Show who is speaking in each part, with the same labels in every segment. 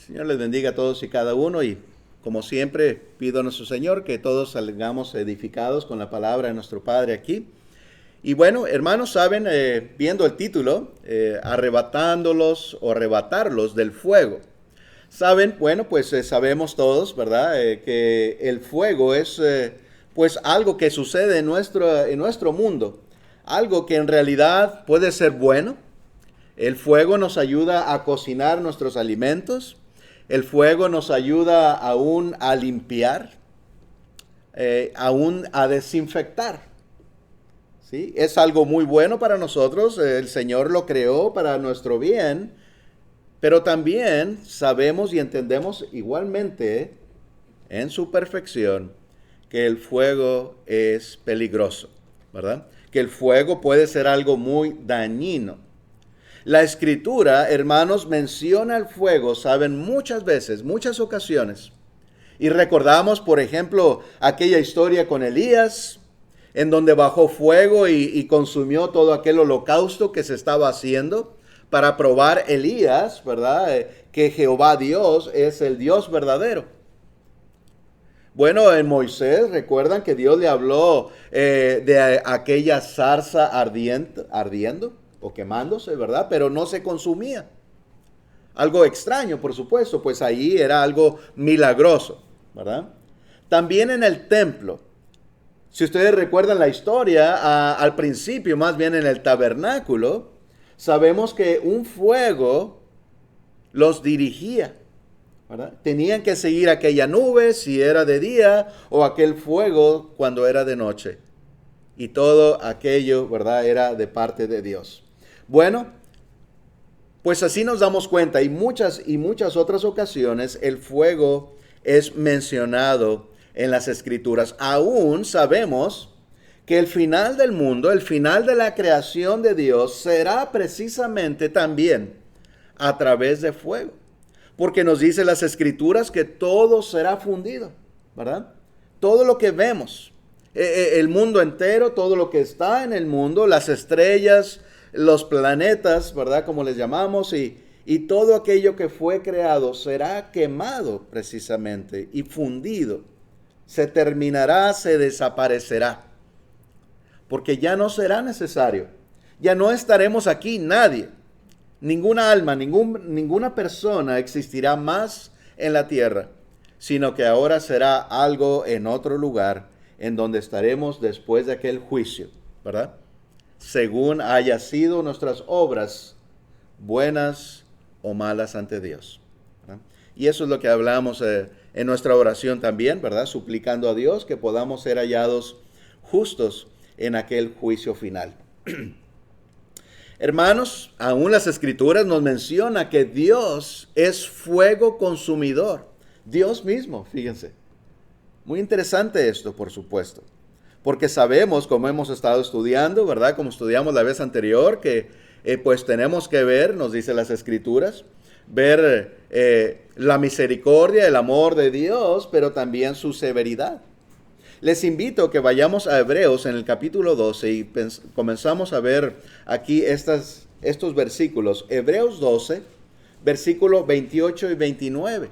Speaker 1: Señor les bendiga a todos y cada uno y como siempre pido a nuestro Señor que todos salgamos edificados con la palabra de nuestro Padre aquí. Y bueno, hermanos, saben, viendo el título, arrebatándolos o arrebatarlos del fuego. Saben, bueno, pues sabemos todos, ¿verdad? Que el fuego es pues algo que sucede en nuestro mundo. Algo que en realidad puede ser bueno. El fuego nos ayuda a cocinar nuestros alimentos. El fuego nos ayuda aún a limpiar, aún a desinfectar. ¿Sí? Es algo muy bueno para nosotros. El Señor lo creó para nuestro bien. Pero también sabemos y entendemos igualmente en su perfección que el fuego es peligroso, ¿verdad? Que el fuego puede ser algo muy dañino. La Escritura, hermanos, menciona el fuego, saben, muchas veces, muchas ocasiones. Y recordamos, por ejemplo, aquella historia con Elías, en donde bajó fuego y consumió todo aquel holocausto que se estaba haciendo para probar Elías, ¿verdad? Que Jehová Dios es el Dios verdadero. Bueno, en Moisés, recuerdan que Dios le habló de aquella zarza ardiendo o quemándose, ¿verdad? Pero no se consumía. Algo extraño, por supuesto, pues ahí era algo milagroso, ¿verdad? También en el templo. Si ustedes recuerdan la historia, al principio, más bien en el tabernáculo, sabemos que un fuego los dirigía, ¿verdad? Tenían que seguir aquella nube si era de día o aquel fuego cuando era de noche. Y todo aquello, ¿verdad? Era de parte de Dios. Bueno, pues así nos damos cuenta y muchas otras ocasiones el fuego es mencionado en las Escrituras. Aún sabemos que el final del mundo, el final de la creación de Dios será precisamente también a través de fuego. Porque nos dice las Escrituras que todo será fundido, ¿verdad? Todo lo que vemos, el mundo entero, todo lo que está en el mundo, las estrellas, los planetas, ¿verdad? Como les llamamos, y todo aquello que fue creado será quemado precisamente y fundido. Se terminará, se desaparecerá. Porque ya no será necesario. Ya no estaremos aquí nadie. Ninguna alma, ninguna persona existirá más en la tierra, sino que ahora será algo en otro lugar, en donde estaremos después de aquel juicio, ¿verdad? Según haya sido nuestras obras, buenas o malas ante Dios, ¿verdad? Y eso es lo que hablamos en nuestra oración también, ¿verdad? Suplicando a Dios que podamos ser hallados justos en aquel juicio final. Hermanos, aún las Escrituras nos menciona que Dios es fuego consumidor. Dios mismo, fíjense. Muy interesante esto, por supuesto. Porque sabemos, como hemos estado estudiando, ¿verdad? Como estudiamos la vez anterior, que pues tenemos que ver, nos dice las Escrituras, ver la misericordia, el amor de Dios, pero también su severidad. Les invito a que vayamos a Hebreos en el capítulo 12 y comenzamos a ver aquí estos versículos. Hebreos 12, versículos 28 y 29.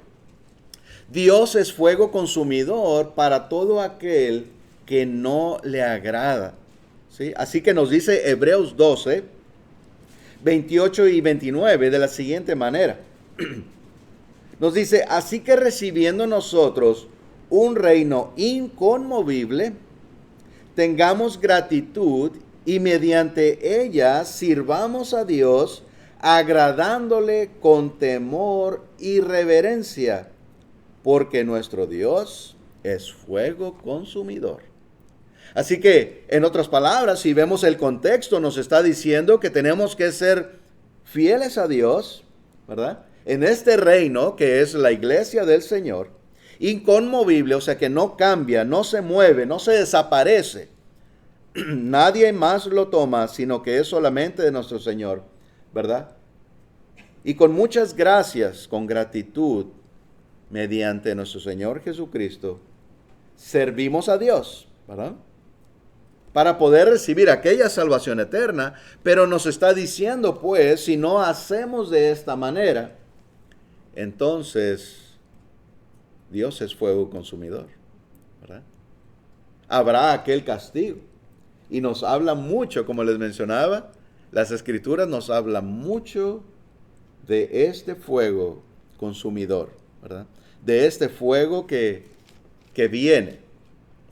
Speaker 1: Dios es fuego consumidor para todo aquel que no le agrada. ¿Sí? Así que nos dice Hebreos 12, 28 y 29 de la siguiente manera. Nos dice, así que recibiendo nosotros un reino inconmovible, tengamos gratitud y mediante ella sirvamos a Dios, agradándole con temor y reverencia, porque nuestro Dios es fuego consumidor. Así que, en otras palabras, si vemos el contexto, nos está diciendo que tenemos que ser fieles a Dios, ¿verdad? En este reino que es la iglesia del Señor, inconmovible, o sea que no cambia, no se mueve, no se desaparece. Nadie más lo toma, sino que es solamente de nuestro Señor, ¿verdad? Y con muchas gracias, con gratitud, mediante nuestro Señor Jesucristo, servimos a Dios, ¿verdad? Para poder recibir aquella salvación eterna, pero nos está diciendo, pues, si no hacemos de esta manera, entonces Dios es fuego consumidor, ¿verdad? Habrá aquel castigo. Y nos habla mucho, como les mencionaba, las Escrituras nos hablan mucho de este fuego consumidor, ¿verdad? De este fuego que viene,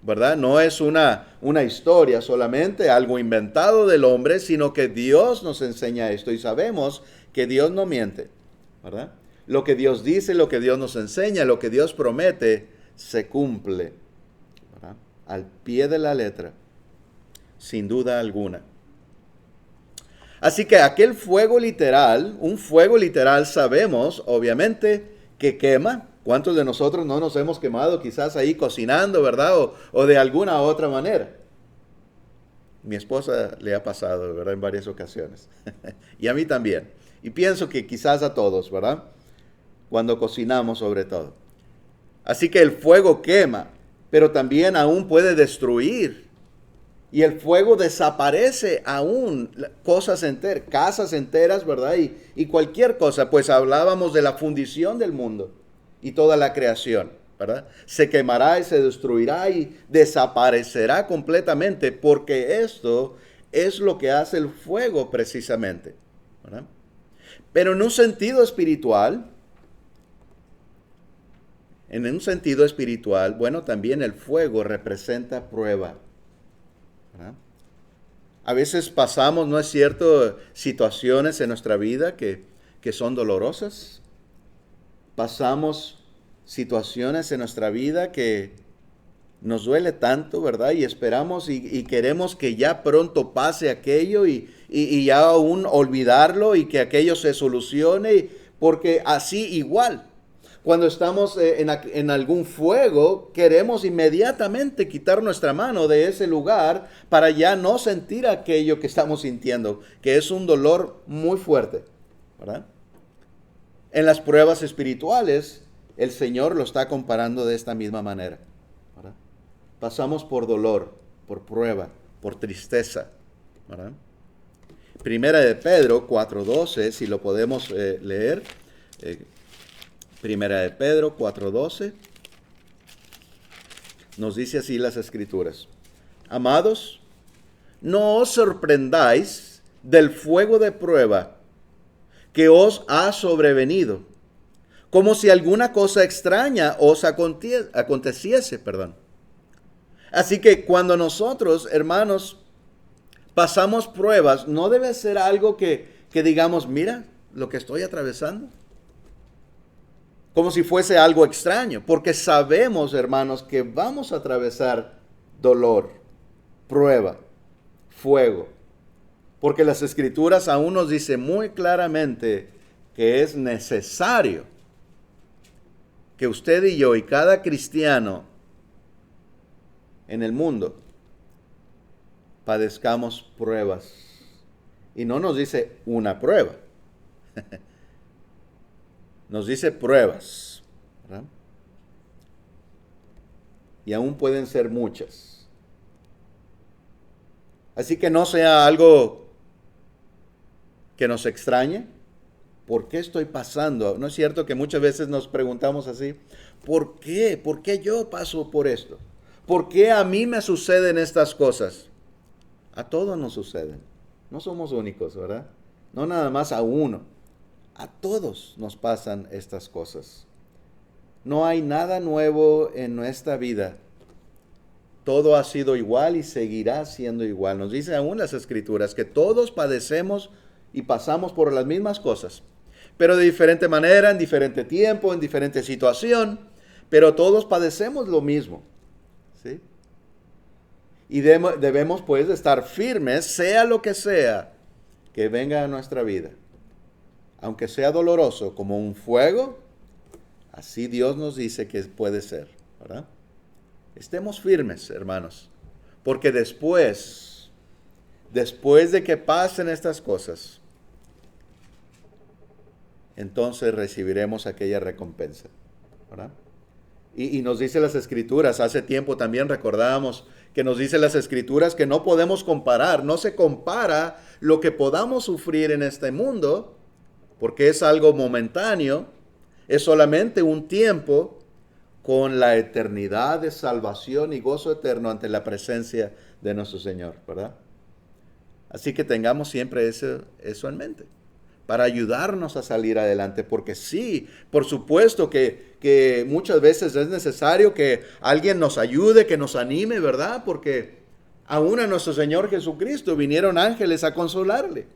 Speaker 1: ¿verdad? No es una historia solamente, algo inventado del hombre, sino que Dios nos enseña esto y sabemos que Dios no miente, ¿verdad? Lo que Dios dice, lo que Dios nos enseña, lo que Dios promete, se cumple, ¿verdad? Al pie de la letra, sin duda alguna. Así que aquel fuego literal, un fuego literal, sabemos, obviamente, que quema. ¿Cuántos de nosotros no nos hemos quemado quizás ahí cocinando, verdad? O de alguna otra manera. Mi esposa le ha pasado, ¿verdad? En varias ocasiones. Y a mí también. Y pienso que quizás a todos, ¿verdad? Cuando cocinamos sobre todo. Así que el fuego quema, pero también aún puede destruir. Y el fuego desaparece aún cosas enteras, casas enteras, ¿verdad? Y cualquier cosa, pues hablábamos de la fundición del mundo y toda la creación, ¿verdad? Se quemará y se destruirá y desaparecerá completamente porque esto es lo que hace el fuego precisamente, ¿verdad? Pero en un sentido espiritual, bueno, también el fuego representa prueba, ¿verdad? A veces pasamos, ¿no es cierto?, situaciones en nuestra vida que son dolorosas. Pasamos situaciones en nuestra vida que nos duele tanto, ¿verdad? Y esperamos y queremos que ya pronto pase aquello y ya aún olvidarlo y que aquello se solucione, porque así igual. Cuando estamos en algún fuego, queremos inmediatamente quitar nuestra mano de ese lugar para ya no sentir aquello que estamos sintiendo, que es un dolor muy fuerte, ¿verdad? En las pruebas espirituales, el Señor lo está comparando de esta misma manera, ¿verdad? Pasamos por dolor, por prueba, por tristeza, ¿verdad? Primera de Pedro 4:12, si lo podemos leer. Primera de Pedro 4:12, nos dice así las Escrituras: amados, no os sorprendáis del fuego de prueba que os ha sobrevenido, como si alguna cosa extraña os aconteciese, Así que cuando nosotros, hermanos, pasamos pruebas, no debe ser algo que digamos, mira lo que estoy atravesando, como si fuese algo extraño, porque sabemos, hermanos, que vamos a atravesar dolor, prueba, fuego, porque las Escrituras aún nos dicen muy claramente que es necesario que usted y yo y cada cristiano en el mundo padezcamos pruebas. Y no nos dice una prueba. Nos dice pruebas, ¿verdad? Y aún pueden ser muchas. Así que no sea algo que nos extrañe. ¿Por qué estoy pasando? ¿No es cierto que muchas veces nos preguntamos así? ¿Por qué? ¿Por qué yo paso por esto? ¿Por qué a mí me suceden estas cosas? A todos nos suceden. No somos únicos, ¿verdad? No nada más a uno. A todos nos pasan estas cosas. No hay nada nuevo en nuestra vida. Todo ha sido igual y seguirá siendo igual. Nos dice aún las Escrituras que todos padecemos y pasamos por las mismas cosas, pero de diferente manera, en diferente tiempo, en diferente situación, pero todos padecemos lo mismo, ¿sí? Y debemos pues estar firmes, sea lo que sea que venga a nuestra vida. Aunque sea doloroso como un fuego, así Dios nos dice que puede ser, ¿verdad? Estemos firmes, hermanos, porque después de que pasen estas cosas, entonces recibiremos aquella recompensa, ¿verdad? Y nos dice las Escrituras, hace tiempo también recordábamos que nos dice las Escrituras que no podemos comparar, no se compara lo que podamos sufrir en este mundo, porque es algo momentáneo, es solamente un tiempo con la eternidad de salvación y gozo eterno ante la presencia de nuestro Señor, ¿verdad? Así que tengamos siempre eso en mente, para ayudarnos a salir adelante, porque sí, por supuesto que muchas veces es necesario que alguien nos ayude, que nos anime, ¿verdad? Porque aún a nuestro Señor Jesucristo vinieron ángeles a consolarle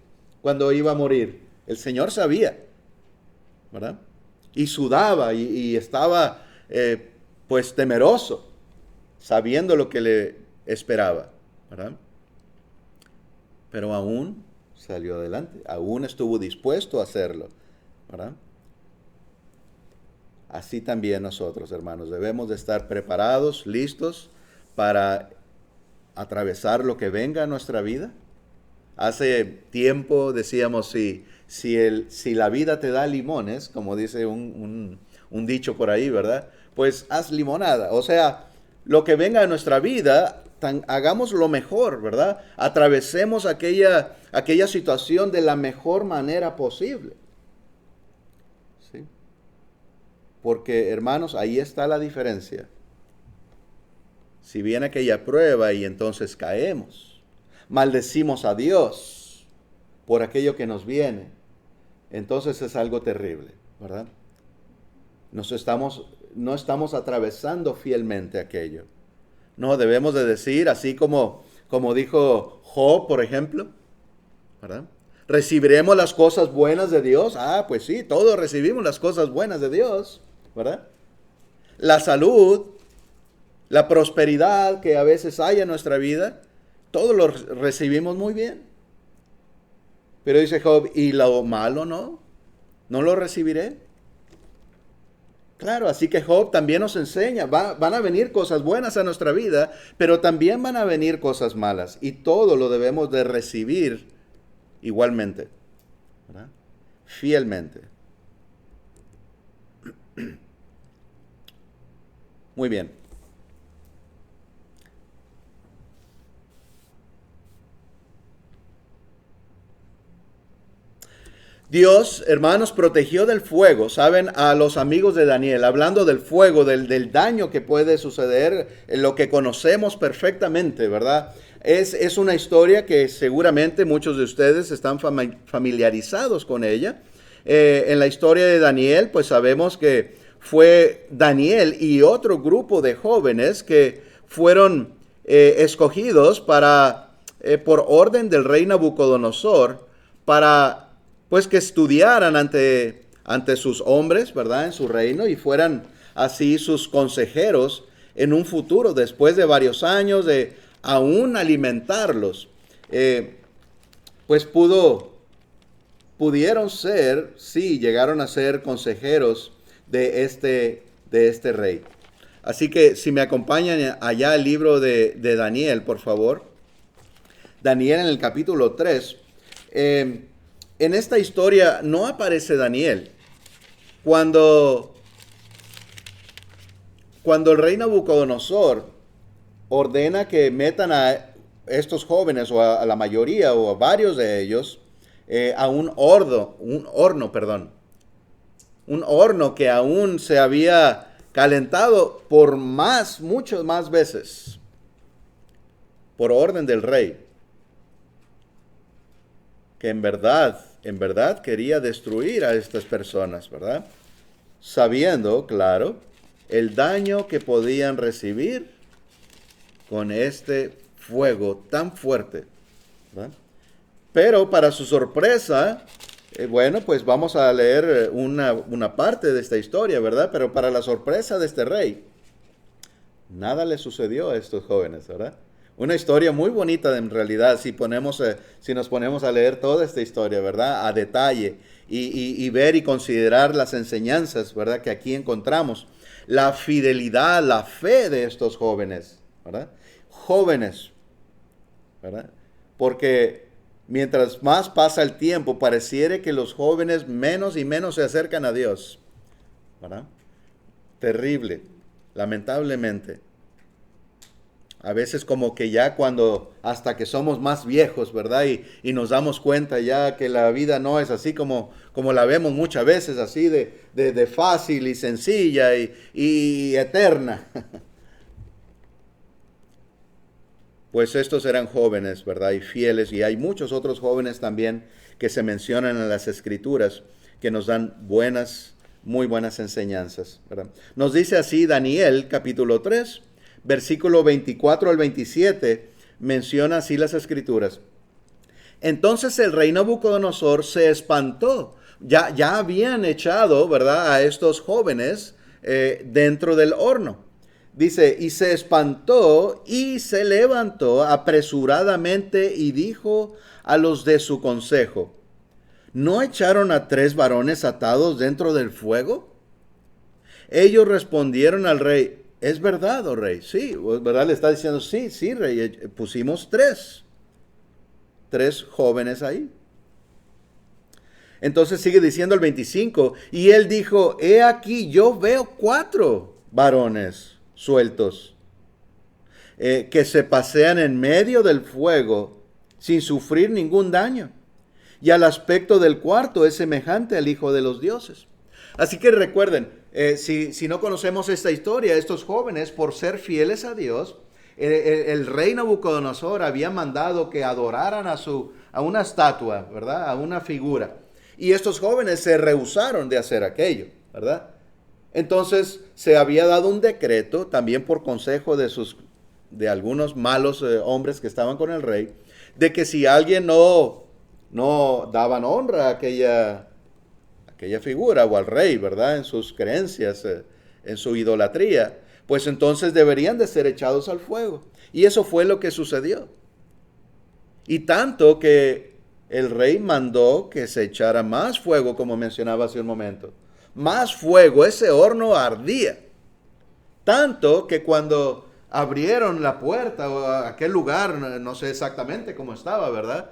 Speaker 1: cuando iba a morir. El Señor sabía, ¿verdad? Y sudaba y estaba pues temeroso, sabiendo lo que le esperaba, ¿verdad? Pero aún salió adelante, aún estuvo dispuesto a hacerlo, ¿verdad? Así también nosotros, hermanos, debemos de estar preparados, listos para atravesar lo que venga a nuestra vida. Hace tiempo decíamos, si la vida te da limones, como dice un dicho por ahí, ¿verdad? Pues haz limonada. O sea, lo que venga a nuestra vida, hagamos lo mejor, ¿verdad? Atravesemos aquella situación de la mejor manera posible. ¿Sí? Porque, hermanos, ahí está la diferencia. Si viene aquella prueba y entonces caemos, maldecimos a Dios por aquello que nos viene, entonces es algo terrible, ¿verdad? No estamos atravesando fielmente aquello. No, debemos de decir, así como dijo Job, por ejemplo, ¿verdad? ¿Recibiremos las cosas buenas de Dios? Ah, pues sí, todos recibimos las cosas buenas de Dios, ¿verdad? La salud, la prosperidad que a veces hay en nuestra vida, todos lo recibimos muy bien. Pero dice Job, ¿y lo malo no? ¿No lo recibiré? Claro, así que Job también nos enseña, van a venir cosas buenas a nuestra vida, pero también van a venir cosas malas. Y todo lo debemos de recibir igualmente, ¿verdad? Fielmente. Muy bien. Dios, hermanos, protegió del fuego, ¿saben? A los amigos de Daniel, hablando del fuego, del daño que puede suceder, en lo que conocemos perfectamente, ¿verdad? Es una historia que seguramente muchos de ustedes están familiarizados con ella. En la historia de Daniel, pues sabemos que fue Daniel y otro grupo de jóvenes que fueron escogidos por orden del rey Nabucodonosor, para pues que estudiaran ante sus hombres, ¿verdad? En su reino, y fueran así sus consejeros en un futuro, después de varios años de aún alimentarlos. Pues pudieron ser, sí, llegaron a ser consejeros de este rey. Así que si me acompañan allá al libro de Daniel, por favor. Daniel en el capítulo 3. En esta historia no aparece Daniel. Cuando el rey Nabucodonosor ordena que metan a estos jóvenes, o a la mayoría, o a varios de ellos, a un horno que aún se había calentado por muchas más veces, por orden del rey, que en verdad quería destruir a estas personas, ¿verdad? Sabiendo, claro, el daño que podían recibir con este fuego tan fuerte, ¿verdad? Pero para su sorpresa, bueno, pues vamos a leer una parte de esta historia, ¿verdad? Pero para la sorpresa de este rey, nada le sucedió a estos jóvenes, ¿verdad? Una historia muy bonita en realidad, si nos ponemos a leer toda esta historia, ¿verdad? A detalle, y ver y considerar las enseñanzas, ¿verdad? Que aquí encontramos. La fidelidad, la fe de estos jóvenes, ¿verdad? Jóvenes, ¿verdad? Porque mientras más pasa el tiempo, pareciera que los jóvenes menos y menos se acercan a Dios, ¿verdad? Terrible, lamentablemente. A veces como que ya cuando, hasta que somos más viejos, ¿verdad? Y nos damos cuenta ya que la vida no es así como la vemos muchas veces, así de fácil y sencilla y eterna. Pues estos eran jóvenes, ¿verdad? Y fieles, y hay muchos otros jóvenes también que se mencionan en las Escrituras que nos dan muy buenas enseñanzas, ¿verdad? Nos dice así Daniel, capítulo 3, versículo 24 al 27, menciona así las Escrituras. Entonces el rey Nabucodonosor se espantó. Ya habían echado, ¿verdad?, a estos jóvenes dentro del horno. Dice, y se espantó y se levantó apresuradamente y dijo a los de su consejo, ¿no echaron a 3 varones atados dentro del fuego? Ellos respondieron al rey, es verdad, oh rey. Sí, ¿verdad? Le está diciendo, sí, rey, pusimos 3 jóvenes ahí. Entonces sigue diciendo el 25, y él dijo, he aquí, yo veo 4 varones sueltos, que se pasean en medio del fuego sin sufrir ningún daño. Y al aspecto del cuarto es semejante al Hijo de los Dioses. Así que recuerden, si no conocemos esta historia, estos jóvenes, por ser fieles a Dios, el rey Nabucodonosor había mandado que adoraran a una estatua, ¿verdad? A una figura. Y estos jóvenes se rehusaron de hacer aquello, ¿verdad? Entonces se había dado un decreto, también por consejo de algunos malos hombres que estaban con el rey, de que si alguien no daban honra a aquella figura o al rey, ¿verdad? En sus creencias, en su idolatría, pues entonces deberían de ser echados al fuego. Y eso fue lo que sucedió. Y tanto que el rey mandó que se echara más fuego, como mencionaba hace un momento. Más fuego, ese horno ardía. Tanto que cuando abrieron la puerta o aquel lugar, no sé exactamente cómo estaba, ¿verdad?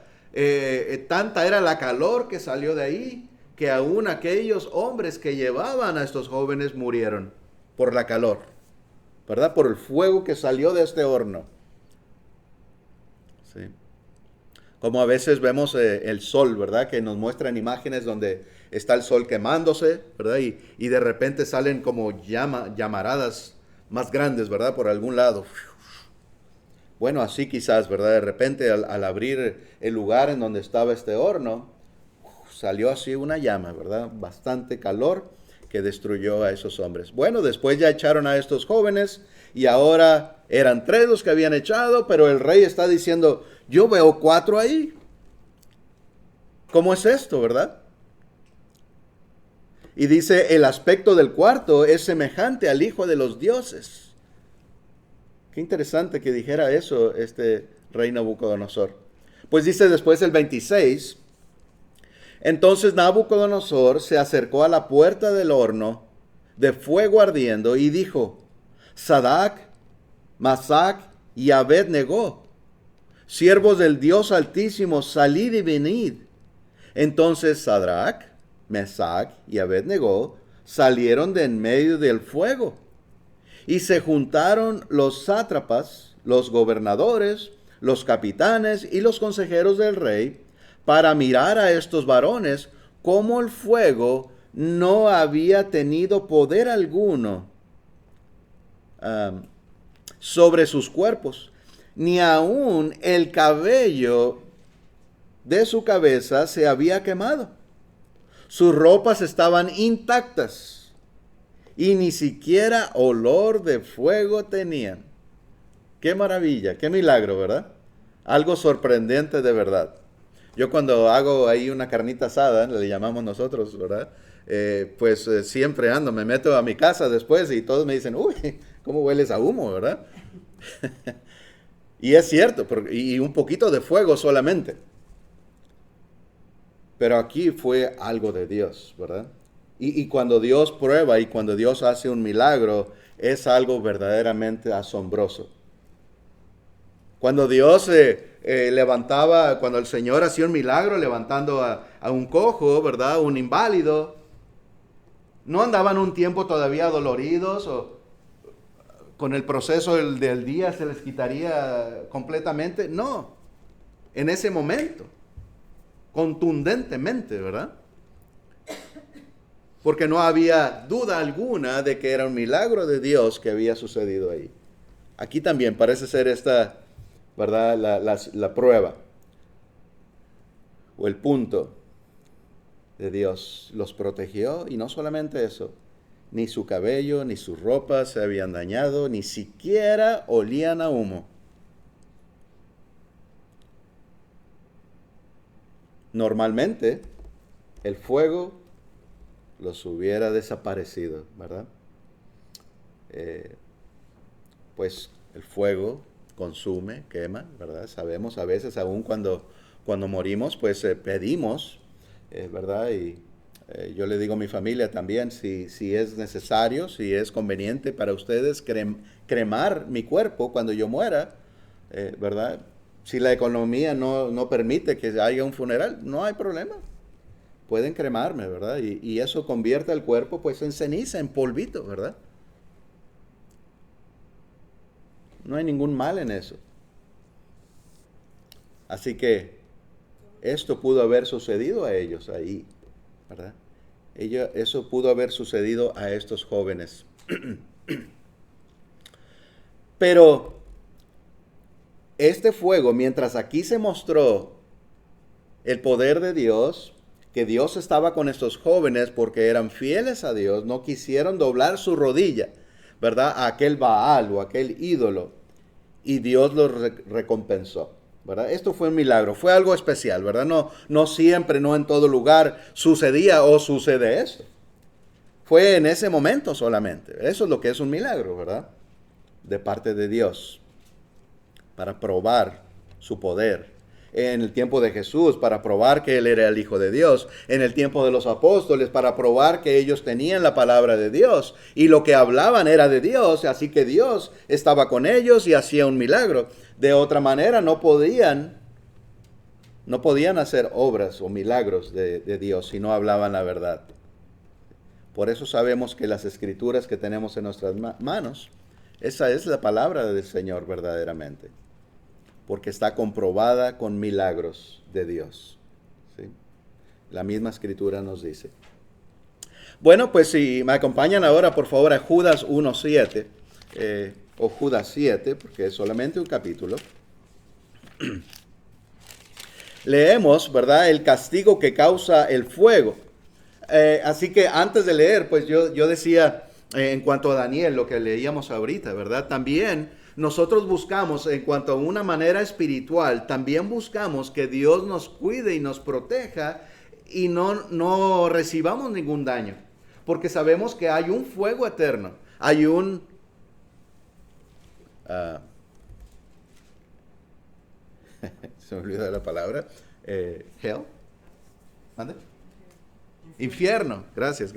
Speaker 1: Tanta era la calor que salió de ahí, que aún aquellos hombres que llevaban a estos jóvenes murieron por la calor, ¿verdad? Por el fuego que salió de este horno. Sí. Como a veces vemos el sol, ¿verdad? Que nos muestran imágenes donde está el sol quemándose, ¿verdad? Y de repente salen como llamaradas más grandes, ¿verdad? Por algún lado. Bueno, así quizás, ¿verdad? De repente al abrir el lugar en donde estaba este horno, salió así una llama, ¿verdad? Bastante calor que destruyó a esos hombres. Bueno, después ya echaron a estos jóvenes y ahora eran 3 los que habían echado, pero el rey está diciendo, yo veo 4 ahí. ¿Cómo es esto, verdad? Y dice, el aspecto del cuarto es semejante al Hijo de los Dioses. Qué interesante que dijera eso este rey Nabucodonosor. Pues dice después el 26, entonces Nabucodonosor se acercó a la puerta del horno de fuego ardiendo y dijo, Sadrach, Mesach y Abed-Negó, siervos del Dios Altísimo, salid y venid. Entonces Sadrach, Mesach y Abed-Negó salieron de en medio del fuego. Y se juntaron los sátrapas, los gobernadores, los capitanes y los consejeros del rey para mirar a estos varones cómo el fuego no había tenido poder alguno sobre sus cuerpos, ni aun el cabello de su cabeza se había quemado. Sus ropas estaban intactas y ni siquiera olor de fuego tenían. Qué maravilla, qué milagro, ¿verdad? Algo sorprendente de verdad. Yo cuando hago ahí una carnita asada, le llamamos nosotros, ¿verdad? Siempre me meto a mi casa después y todos me dicen, uy, ¿cómo hueles a humo, verdad? Y es cierto, y un poquito de fuego solamente. Pero aquí fue algo de Dios, ¿verdad? Y cuando Dios prueba y cuando Dios hace un milagro, es algo verdaderamente asombroso. Cuando Dios levantaba, cuando el Señor hacía un milagro levantando a un cojo, ¿verdad? Un inválido, no andaban un tiempo todavía doloridos o con el proceso del día se les quitaría completamente. No, en ese momento, contundentemente, ¿verdad? Porque no había duda alguna de que era un milagro de Dios que había sucedido ahí. Aquí también parece ser esta, ¿verdad? La prueba o el punto de Dios. Los protegió y no solamente eso, ni su cabello ni sus ropas se habían dañado, ni siquiera olían a humo. Normalmente el fuego los hubiera desaparecido, ¿verdad? Pues el fuego consume, quema, ¿verdad? Sabemos a veces, aún cuando morimos, pues pedimos, ¿verdad? Y yo le digo a mi familia también, si es necesario, si es conveniente para ustedes cremar mi cuerpo cuando yo muera, ¿verdad? Si la economía no permite que haya un funeral, no hay problema. Pueden cremarme, ¿verdad? Y eso convierte al cuerpo pues en ceniza, en polvito, ¿verdad? No hay ningún mal en eso. Así que esto pudo haber sucedido a ellos ahí, ¿verdad? Eso pudo haber sucedido a estos jóvenes. Pero este fuego, mientras aquí se mostró el poder de Dios, que Dios estaba con estos jóvenes porque eran fieles a Dios, no quisieron doblar su rodilla, ¿verdad? A aquel Baal o aquel ídolo, y Dios los recompensó, ¿verdad? Esto fue un milagro, fue algo especial, ¿verdad? No siempre, no en todo lugar sucedía o sucede eso. Fue en ese momento solamente. Eso es lo que es un milagro, ¿verdad? De parte de Dios, para probar su poder. En el tiempo de Jesús, para probar que Él era el Hijo de Dios. En el tiempo de los apóstoles, para probar que ellos tenían la palabra de Dios. Y lo que hablaban era de Dios, así que Dios estaba con ellos y hacía un milagro. De otra manera no podían hacer obras o milagros de Dios si no hablaban la verdad. Por eso sabemos que las escrituras que tenemos en nuestras manos, esa es la palabra del Señor verdaderamente. Porque está comprobada con milagros de Dios. ¿Sí? La misma escritura nos dice. Bueno, pues si me acompañan ahora, por favor, a Judas 1:7, o Judas 7, porque es solamente un capítulo. Leemos, ¿verdad?, el castigo que causa el fuego. Así que antes de leer, pues yo decía, en cuanto a Daniel, lo que leíamos ahorita, ¿verdad? También nosotros buscamos, en cuanto a una manera espiritual, también buscamos que Dios nos cuide y nos proteja y no recibamos ningún daño. Porque sabemos que hay un fuego eterno, hay un... se me olvidó la palabra. Hell. ¿Mande? Infierno. Gracias.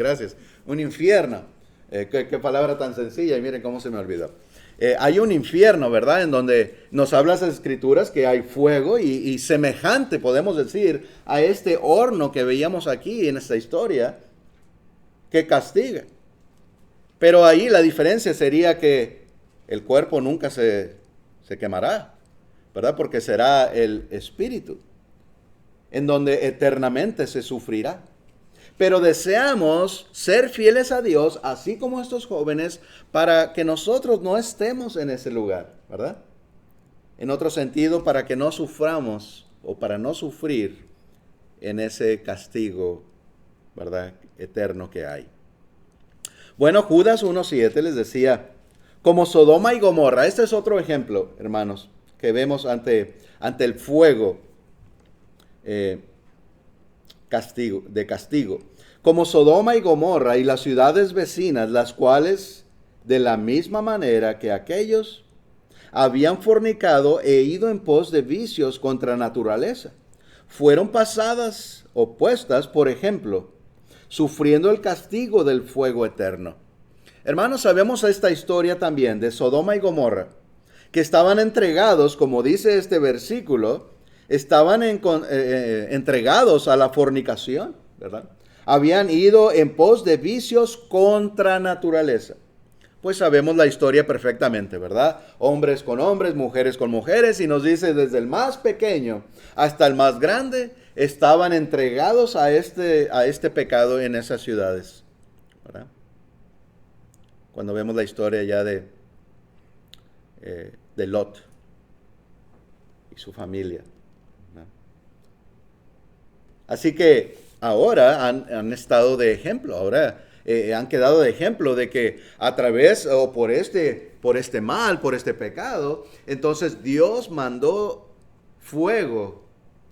Speaker 1: Un infierno. Qué palabra tan sencilla y miren cómo se me olvidó. Hay un infierno, ¿verdad? En donde nos habla las escrituras que hay fuego y semejante, podemos decir, a este horno que veíamos aquí en esta historia, que castiga. Pero ahí la diferencia sería que el cuerpo nunca se quemará, ¿verdad? Porque será el espíritu, en donde eternamente se sufrirá. Pero deseamos ser fieles a Dios, así como estos jóvenes, para que nosotros no estemos en ese lugar, ¿verdad? En otro sentido, para que no suframos o para no sufrir en ese castigo, ¿verdad?, eterno que hay. Bueno, Judas 1:7 les decía, como Sodoma y Gomorra. Este es otro ejemplo, hermanos, que vemos ante el fuego castigo. Como Sodoma y Gomorra y las ciudades vecinas, las cuales, de la misma manera que aquellos, habían fornicado e ido en pos de vicios contra naturaleza, fueron pasadas o puestas, por ejemplo, sufriendo el castigo del fuego eterno. Hermanos, sabemos esta historia también de Sodoma y Gomorra, que estaban entregados, como dice este versículo, estaban entregados a la fornicación, ¿verdad? Habían ido en pos de vicios contra naturaleza. pues sabemos la historia perfectamente, ¿verdad? Hombres con hombres, mujeres con mujeres, y nos dice desde el más pequeño hasta el más grande, estaban entregados a este pecado en esas ciudades, ¿verdad? Cuando vemos la historia ya de Lot y su familia, ¿verdad? Así que ahora han estado de ejemplo, ahora han quedado de ejemplo de que a través o por este mal, por este pecado, entonces Dios mandó fuego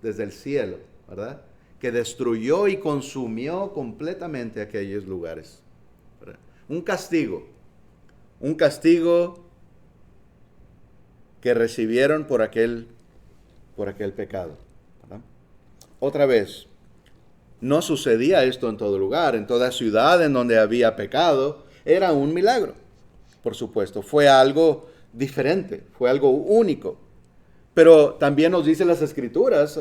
Speaker 1: desde el cielo, ¿verdad? Que destruyó y consumió completamente aquellos lugares, ¿verdad? Un castigo que recibieron por aquel pecado, ¿verdad? Otra vez, no sucedía esto en todo lugar, en toda ciudad en donde había pecado, era un milagro, por supuesto, fue algo diferente, fue algo único. Pero también nos dicen las Escrituras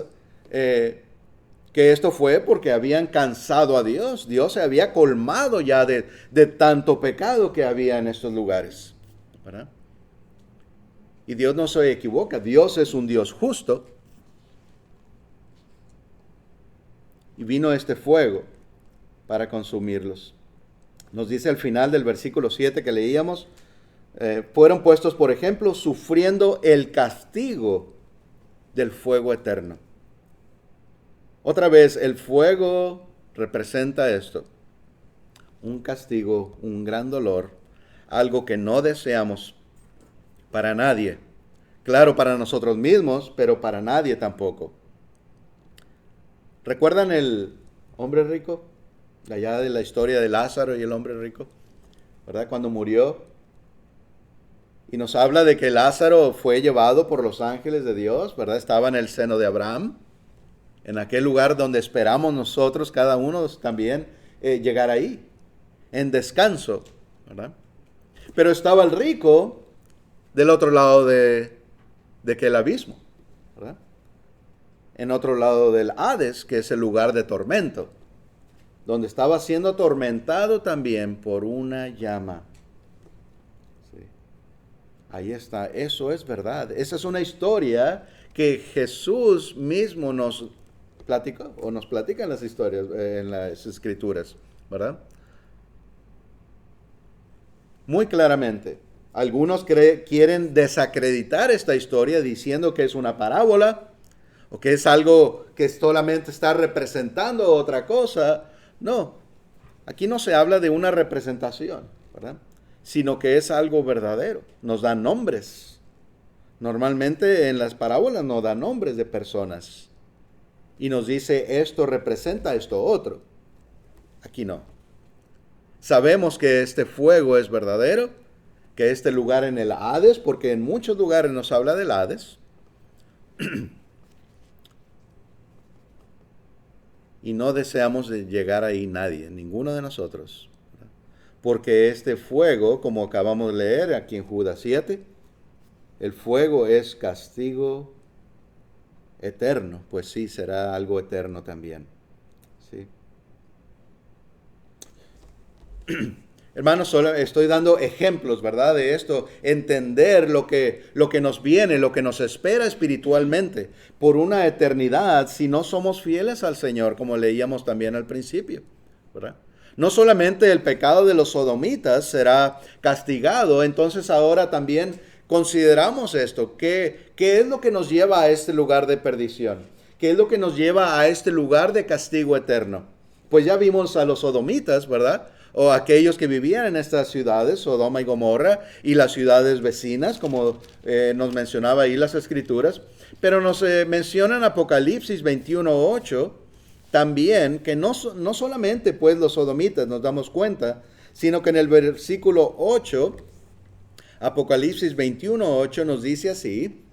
Speaker 1: que esto fue porque habían cansado a Dios. Dios se había colmado ya de tanto pecado que había en estos lugares, ¿verdad? Y Dios no se equivoca, Dios es un Dios justo. Y vino este fuego para consumirlos. Nos dice al final del versículo 7 que leíamos, fueron puestos, por ejemplo, sufriendo el castigo del fuego eterno. Otra vez, el fuego representa esto, un castigo, un gran dolor, algo que no deseamos para nadie. Claro, para nosotros mismos, pero para nadie tampoco. ¿Recuerdan el hombre rico? Allá de la historia de Lázaro y el hombre rico, ¿verdad? Cuando murió. Y nos habla de que Lázaro fue llevado por los ángeles de Dios, ¿verdad? Estaba en el seno de Abraham, en aquel lugar donde esperamos nosotros, cada uno también, llegar ahí, en descanso, ¿verdad? Pero estaba el rico del otro lado de aquel abismo, ¿verdad? En otro lado del Hades, que es el lugar de tormento, donde estaba siendo atormentado también por una llama. Sí. Ahí está, eso es verdad. Esa es una historia que Jesús mismo nos platicó, o nos platica en las historias, en las Escrituras, ¿verdad? Muy claramente. Algunos quieren desacreditar esta historia diciendo que es una parábola, o que es algo que solamente está representando otra cosa. No, aquí no se habla de una representación, ¿verdad? Sino que es algo verdadero. Nos dan nombres. Normalmente en las parábolas nos dan nombres de personas. Y nos dice esto representa esto otro. Aquí no. Sabemos que este fuego es verdadero, que este lugar en el Hades, porque en muchos lugares nos habla del Hades, y no deseamos llegar ahí nadie, ninguno de nosotros. Porque este fuego, como acabamos de leer aquí en Judas 7, el fuego es castigo eterno. Pues sí, será algo eterno también. ¿Sí? Hermanos, solo estoy dando ejemplos, ¿verdad? De esto, entender lo que nos viene, lo que nos espera espiritualmente por una eternidad si no somos fieles al Señor, como leíamos también al principio, ¿verdad? No solamente el pecado de los sodomitas será castigado, entonces ahora también consideramos esto. ¿Qué es lo que nos lleva a este lugar de perdición? ¿Qué es lo que nos lleva a este lugar de castigo eterno? Pues ya vimos a los sodomitas, ¿verdad? O aquellos que vivían en estas ciudades, Sodoma y Gomorra, y las ciudades vecinas, como nos mencionaba ahí las Escrituras. Pero nos mencionan Apocalipsis 21:8 también, que no solamente pues los sodomitas nos damos cuenta, sino que en el versículo 8, Apocalipsis 21:8 nos dice así: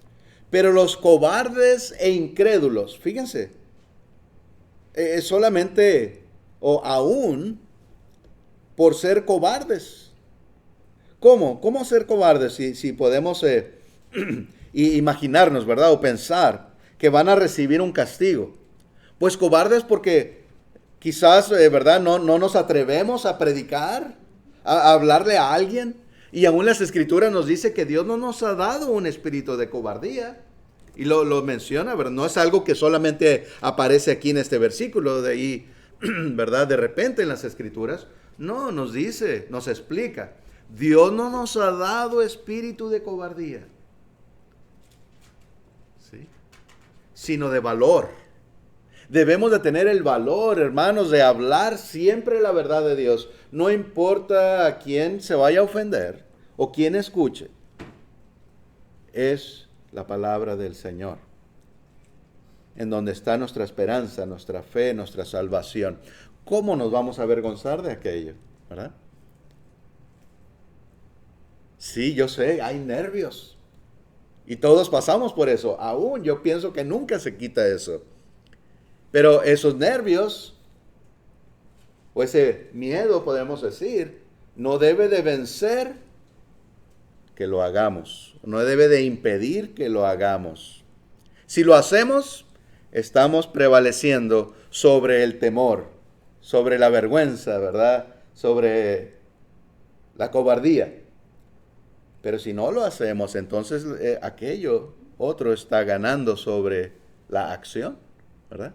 Speaker 1: pero los cobardes e incrédulos, fíjense, solamente o aún por ser cobardes. ¿Cómo? ¿Cómo ser cobardes? Si podemos imaginarnos, ¿verdad? O pensar que van a recibir un castigo. Pues cobardes porque quizás, ¿verdad? No nos atrevemos a predicar, a hablarle a alguien. Y aún las Escrituras nos dice que Dios no nos ha dado un espíritu de cobardía. Y lo menciona, ¿verdad? No es algo que solamente aparece aquí en este versículo, de ahí, ¿verdad? De repente en las Escrituras. No, nos dice, nos explica. Dios no nos ha dado espíritu de cobardía, ¿sí? Sino de valor. Debemos de tener el valor, hermanos, de hablar siempre la verdad de Dios. No importa a quién se vaya a ofender o quién escuche. Es la palabra del Señor, en donde está nuestra esperanza, nuestra fe, nuestra salvación. ¿Cómo nos vamos a avergonzar de aquello? ¿Verdad? Sí, yo sé, hay nervios. Y todos pasamos por eso. Aún yo pienso que nunca se quita eso. Pero esos nervios, o ese miedo, podemos decir, no debe de vencer que lo hagamos. No debe de impedir que lo hagamos. Si lo hacemos, estamos prevaleciendo sobre el temor, sobre la vergüenza, ¿verdad? Sobre la cobardía. Pero si no lo hacemos, entonces aquello otro está ganando sobre la acción, ¿verdad?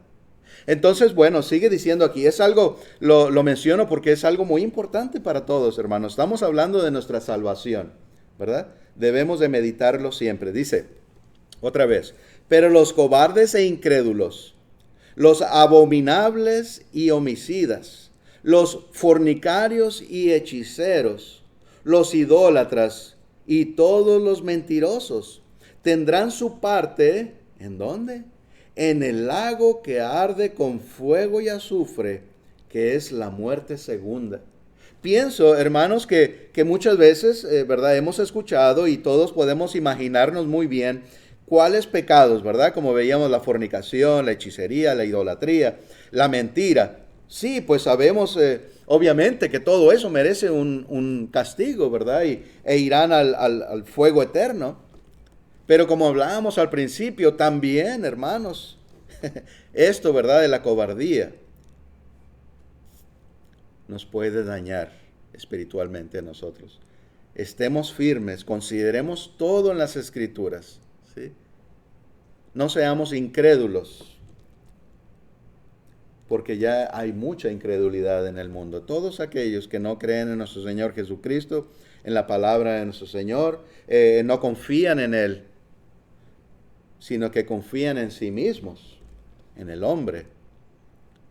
Speaker 1: Entonces, bueno, sigue diciendo aquí, es algo, lo menciono porque es algo muy importante para todos, hermanos. Estamos hablando de nuestra salvación, ¿verdad? Debemos de meditarlo siempre. Dice, otra vez, pero los cobardes e incrédulos, los abominables y homicidas, los fornicarios y hechiceros, los idólatras y todos los mentirosos tendrán su parte, ¿en dónde? En el lago que arde con fuego y azufre, que es la muerte segunda. Pienso, hermanos, que muchas veces, ¿verdad? Hemos escuchado y todos podemos imaginarnos muy bien cuáles pecados, ¿verdad? Como veíamos la fornicación, la hechicería, la idolatría, la mentira. Sí, pues sabemos, obviamente, que todo eso merece un castigo, ¿verdad? E irán al fuego eterno. Pero como hablábamos al principio, también, hermanos, esto, ¿verdad? De la cobardía nos puede dañar espiritualmente a nosotros. Estemos firmes, consideremos todo en las Escrituras, ¿sí? No seamos incrédulos, porque ya hay mucha incredulidad en el mundo. Todos aquellos que no creen en nuestro Señor Jesucristo, en la palabra de nuestro Señor, no confían en Él, sino que confían en sí mismos, en el hombre.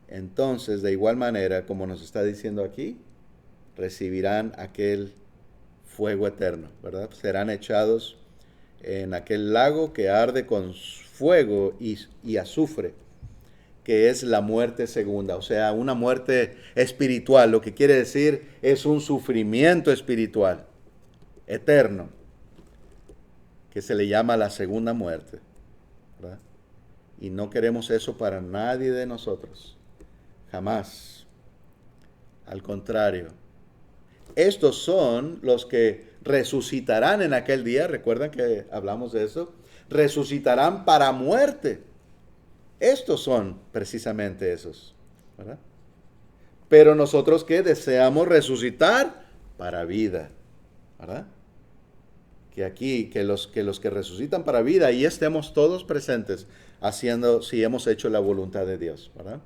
Speaker 1: Entonces, de igual manera, como nos está diciendo aquí, recibirán aquel fuego eterno, ¿verdad? Serán echados en aquel lago que arde con fuego y azufre, que es la muerte segunda, o sea, una muerte espiritual. Lo que quiere decir es un sufrimiento espiritual, eterno, que se le llama la segunda muerte, ¿verdad? Y no queremos eso para nadie de nosotros. Jamás. Al contrario. Estos son los que resucitarán en aquel día. ¿Recuerdan que hablamos de eso? Resucitarán para muerte. Estos son precisamente esos, ¿verdad? Pero nosotros que deseamos resucitar para vida, ¿verdad? Que aquí, que los que resucitan para vida, ahí estemos todos presentes haciendo, si hemos hecho la voluntad de Dios, ¿verdad?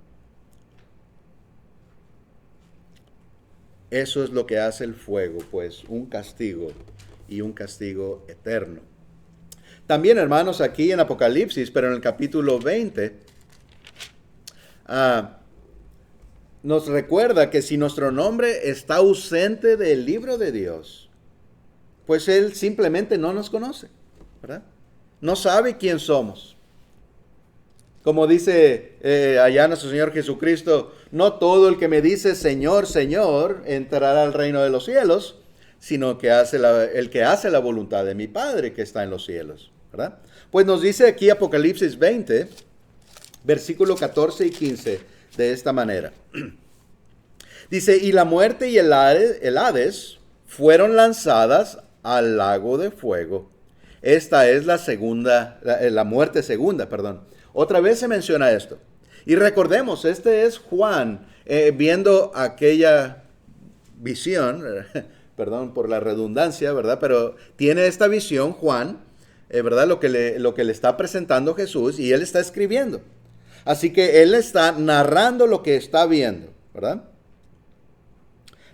Speaker 1: Eso es lo que hace el fuego, pues un castigo y un castigo eterno. También, hermanos, aquí en Apocalipsis, pero en el capítulo 20, nos recuerda que si nuestro nombre está ausente del libro de Dios, pues Él simplemente no nos conoce, ¿verdad? No sabe quién somos. Como dice allá nuestro Señor Jesucristo, no todo el que me dice Señor, Señor, entrará al reino de los cielos, sino que el que hace la voluntad de mi Padre que está en los cielos, ¿verdad? Pues nos dice aquí Apocalipsis 20, versículo 14 y 15, de esta manera. Dice, y la muerte y el Hades fueron lanzadas al lago de fuego. Esta es la muerte segunda, perdón. Otra vez se menciona esto. Y recordemos, este es Juan viendo aquella visión, perdón por la redundancia, ¿verdad? Pero tiene esta visión Juan, ¿verdad? Lo que le está presentando Jesús y él está escribiendo. Así que él está narrando lo que está viendo, ¿verdad?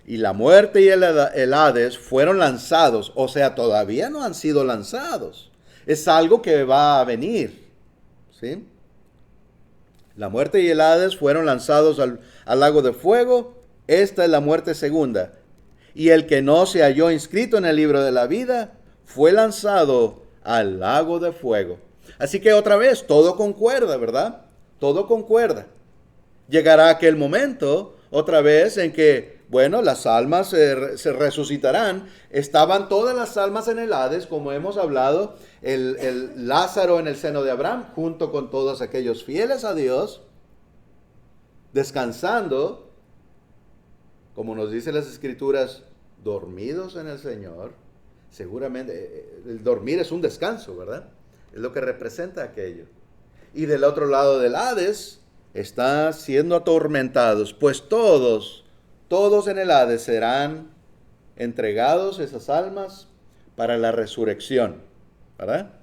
Speaker 1: Y la muerte y el Hades fueron lanzados, o sea, todavía no han sido lanzados. Es algo que va a venir, ¿sí? La muerte y el Hades fueron lanzados al lago de fuego. Esta es la muerte segunda. Y el que no se halló inscrito en el libro de la vida fue lanzado al lago de fuego. Así que otra vez, todo concuerda, ¿verdad? Todo concuerda. Llegará aquel momento, otra vez, en que, bueno, las almas se resucitarán. Estaban todas las almas en el Hades, como hemos hablado, el Lázaro en el seno de Abraham, junto con todos aquellos fieles a Dios, descansando, como nos dicen las Escrituras, dormidos en el Señor. Seguramente, el dormir es un descanso, ¿verdad? Es lo que representa aquello. Y del otro lado del Hades está siendo atormentados, pues todos en el Hades serán entregados esas almas para la resurrección, ¿verdad?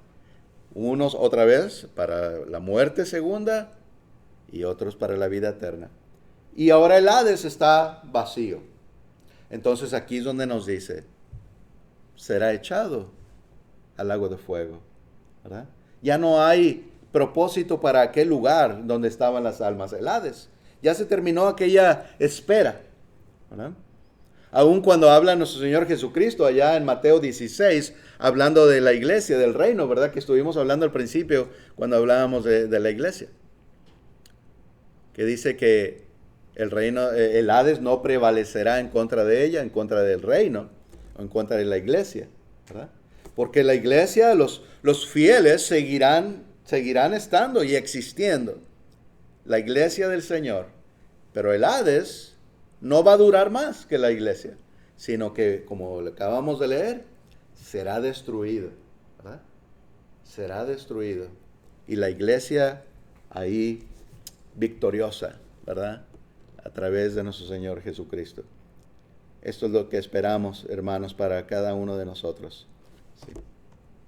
Speaker 1: Unos otra vez para la muerte segunda y otros para la vida eterna. Y ahora el Hades está vacío. Entonces aquí es donde nos dice, será echado al lago de fuego, ¿verdad? Ya no hay propósito para aquel lugar donde estaban las almas, el Hades. Ya se terminó aquella espera, ¿verdad? Aún cuando habla nuestro Señor Jesucristo allá en Mateo 16, hablando de la iglesia, del reino, ¿verdad? Que estuvimos hablando al principio cuando hablábamos de la iglesia. Que dice que el reino, el Hades no prevalecerá en contra de ella, en contra del reino, o en contra de la iglesia, ¿verdad? Porque la iglesia, los fieles seguirán estando y existiendo. La iglesia del Señor. Pero el Hades no va a durar más que la iglesia, sino que, como acabamos de leer, será destruido, ¿verdad? Será destruido. Y la iglesia ahí victoriosa, ¿verdad? A través de nuestro Señor Jesucristo. Esto es lo que esperamos, hermanos, para cada uno de nosotros.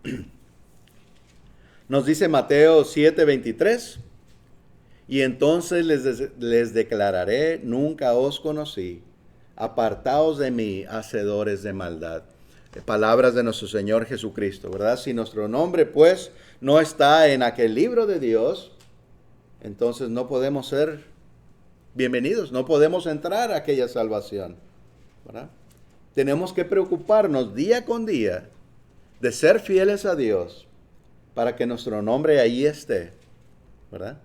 Speaker 1: Sí. Nos dice Mateo 7:23, y entonces les declararé, nunca os conocí, apartaos de mí, hacedores de maldad. Palabras de nuestro Señor Jesucristo, ¿verdad? Si nuestro nombre, pues, no está en aquel libro de Dios, entonces no podemos ser bienvenidos, no podemos entrar a aquella salvación, ¿verdad? Tenemos que preocuparnos día con día de ser fieles a Dios para que nuestro nombre ahí esté, ¿verdad?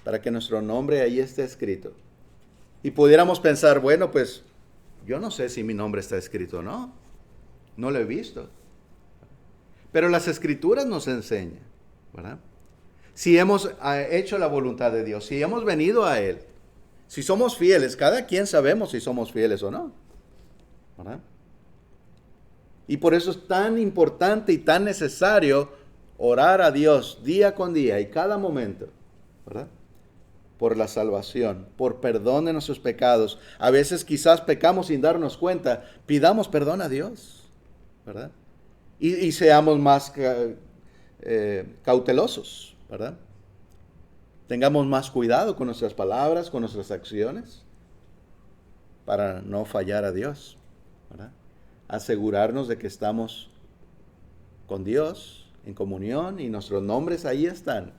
Speaker 1: Para que nuestro nombre ahí esté escrito. Y pudiéramos pensar, bueno, pues yo no sé si mi nombre está escrito o no. No lo he visto. Pero las Escrituras nos enseñan, ¿verdad? Si hemos hecho la voluntad de Dios, si hemos venido a Él, si somos fieles, cada quien sabemos si somos fieles o no, ¿verdad? Y por eso es tan importante y tan necesario orar a Dios día con día y cada momento, ¿verdad? Por la salvación, por perdón de nuestros pecados. A veces quizás pecamos sin darnos cuenta. Pidamos perdón a Dios, ¿verdad? Y seamos más cautelosos, ¿verdad? Tengamos más cuidado con nuestras palabras, con nuestras acciones, para no fallar a Dios, ¿verdad? Asegurarnos de que estamos con Dios en comunión y nuestros nombres ahí están,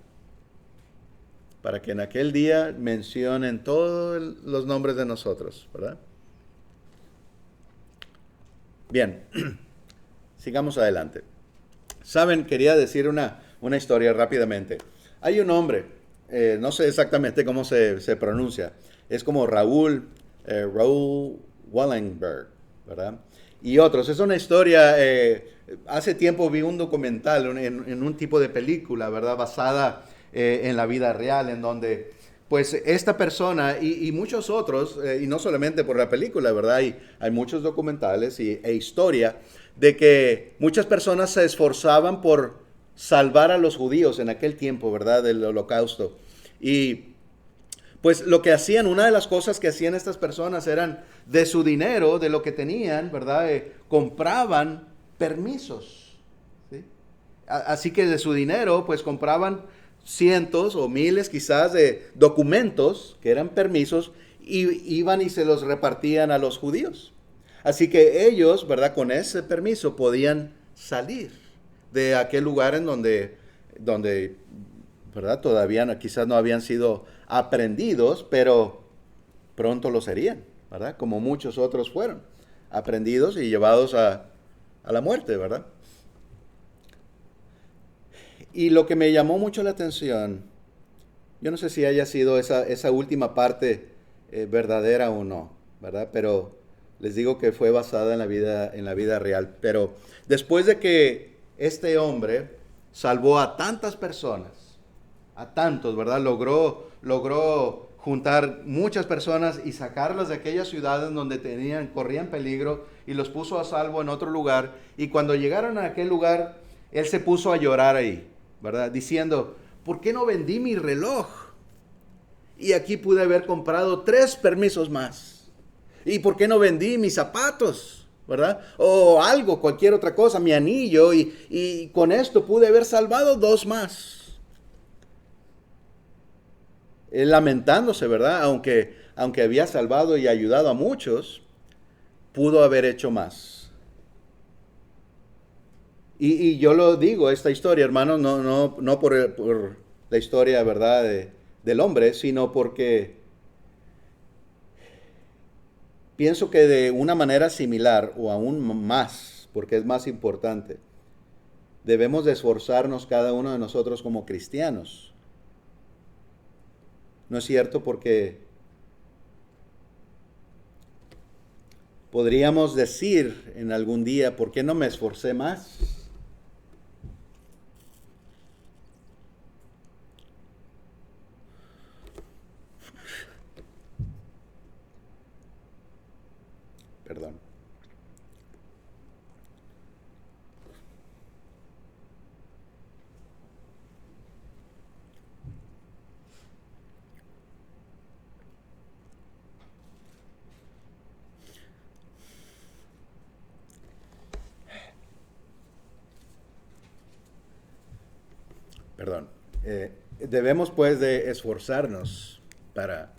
Speaker 1: para que en aquel día mencionen todos los nombres de nosotros, ¿verdad? Bien, sigamos adelante. Saben, quería decir una historia rápidamente. Hay un hombre, no sé exactamente cómo se pronuncia, es como Raúl Wallenberg, ¿verdad? Y otros, es una historia, hace tiempo vi un documental en un tipo de película, ¿verdad? Basada en la vida real, en donde pues esta persona y muchos otros, y no solamente por la película, ¿verdad? Hay muchos documentales e historia de que muchas personas se esforzaban por salvar a los judíos en aquel tiempo, ¿verdad? Del holocausto. Y Pues lo que hacían, una de las cosas que hacían estas personas eran de su dinero, de lo que tenían, ¿verdad? Compraban permisos. ¿Sí? Así que de su dinero, pues compraban cientos o miles quizás de documentos que eran permisos y iban y se los repartían a los judíos. Así que ellos, ¿verdad? Con ese permiso podían salir de aquel lugar en donde ¿verdad? Todavía quizás no habían sido aprendidos, pero pronto lo serían, ¿verdad? Como muchos otros fueron aprendidos y llevados a la muerte, ¿verdad? Y lo que me llamó mucho la atención, yo no sé si haya sido esa última parte verdadera o no, ¿verdad? Pero les digo que fue basada en la vida real. Pero después de que este hombre salvó a tantas personas, a tantos, ¿verdad? Logró juntar muchas personas y sacarlas de aquellas ciudades donde corrían peligro y los puso a salvo en otro lugar. Y cuando llegaron a aquel lugar, él se puso a llorar ahí, ¿verdad? Diciendo, ¿por qué no vendí mi reloj? Y aquí pude haber comprado 3 permisos más. ¿Y por qué no vendí mis zapatos? ¿Verdad? O algo, cualquier otra cosa, mi anillo, y con esto pude haber salvado 2 más. Él lamentándose, ¿verdad? Aunque había salvado y ayudado a muchos, pudo haber hecho más. Y yo lo digo, esta historia, hermanos, no por la historia, ¿verdad? Del hombre, sino porque pienso que de una manera similar o aún más, porque es más importante, debemos de esforzarnos cada uno de nosotros como cristianos. ¿No es cierto? Porque podríamos decir en algún día, ¿por qué no me esforcé más? Perdón. Perdón. Debemos pues de esforzarnos para